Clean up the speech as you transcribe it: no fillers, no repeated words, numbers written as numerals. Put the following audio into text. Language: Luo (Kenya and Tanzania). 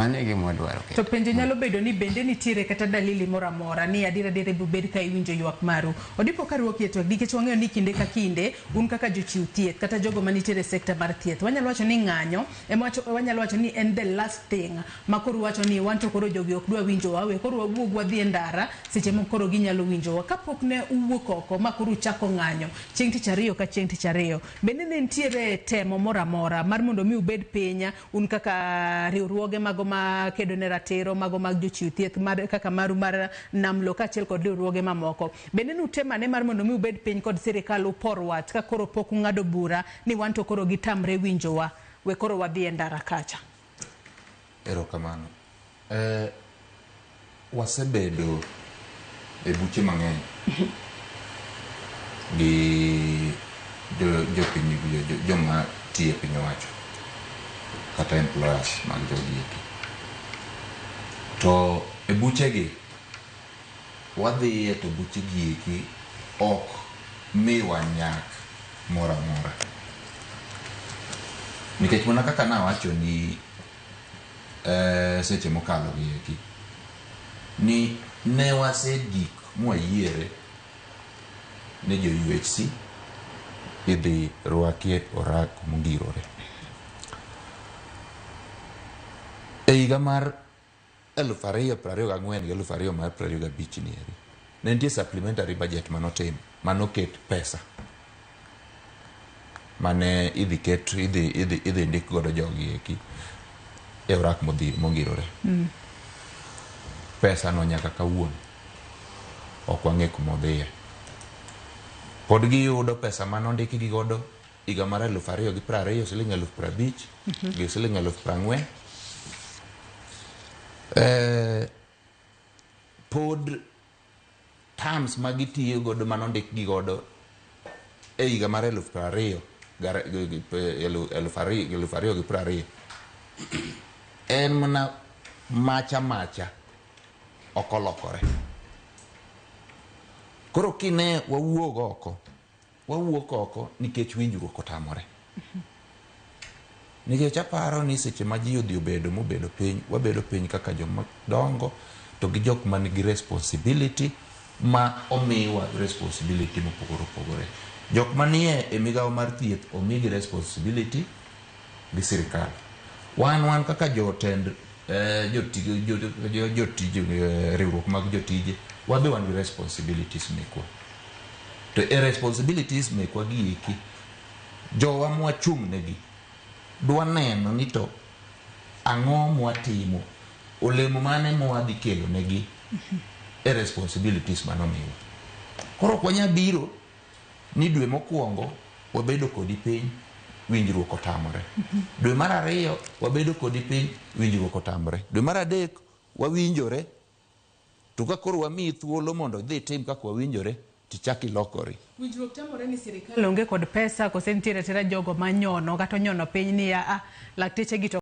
Manegi modwaro. To penjo nyalo bedo ni bende nitiere kata dalili moramora ni adira bed ka iwinjo ywak maru. Odipo ka ruok yeto nikech wang'eyo ni kinde ka kinde un kaka jochiw thieth kata jogo manitiere sekta mar thieth. Wanyalo wacho ni ng'anyo wanyalo wacho ni en the last thing ma koro wacho ni wan to koro jogi ok dwa winjo wawe koro wawuog wadhi e ndara seche moko koro ginyalo winjowa kapok ne uwuok oko ma koro uchako ng'anyo chieng' tich ariyo ka chieng' tich ariyo. Bende ne nitiere temo moramora mar mondo mi ubed piny un kaka riwruoge mago ma kedo ne ratiro mago mag jochiw thieth kaka maru mar namlo kaachiel kod riwruoge mamoko. Bende nutemane mar mondo mi ubed piny kod sirikal upor wach ka koro pok ung'ado bura ni wan to koro gitamre winjowa we koro wadhi e ndara kacha. Erokamano. Wasebedo e buche mang'eny gi jopiny joma tiyo e piny owacho kata employers mag jogi eki. To e buchegi wadhiye to buchegi eki ok miwa nyak mora mora. Nikech mana kaka nawacho ni seche mokalo gi eki ni ne wasegik mwayiere ne jo UHC idhi rwaki orak mongirore. E higa mar 2024 gi 2025 ni eri ne nitie supplementary budget manotim manoket pesa mane idhi ndik godo jogi eki e orak mongirore. Pesa no nyaka kawuono ok wang'e kumodhiye. Pod giyudo pesa manondiki gi godo higa mar 2020 siling 50,000 gi siling 40,000. Pod terms magitiyo godo manondik gi godo e higa mar 2020 en mana macha okolokore. Koro kine wawuok oko nikech winjruok otamore. Nikech aparo ni seche ma ji odhi mobedo piny, wabedo piny kaka joma dongo to gi jok man gi responsibility ma omiwa responsibility mopogore. Jok manie e migawo mar thieth omigi responsibility gi sirikal. Wan kaka jotend jotije riwruok mag jotije wabe wan gi responsibilities mekwa. To responsibilities mekwa gi eki jowa mwachung' negi dwa neno ni to ang'o mwatimo, olemo mane mwadhi kelo negi responsibilities manomiwa. Koro kwanya biro ni dwe mokwongo wabedo kodi piny winjruok otamore. Dwe mar ariyo wabedo kodi piny winjruok otamore. Dwe mar adek wawinjore to ka koro wamiyi thuolo mondo dhi tim kaka wawinjore tichaki lokori. Winjruok tamore ni sirikal onge kod pesa kose nitiere jogo manyono kata nyono piny ni lakteche gi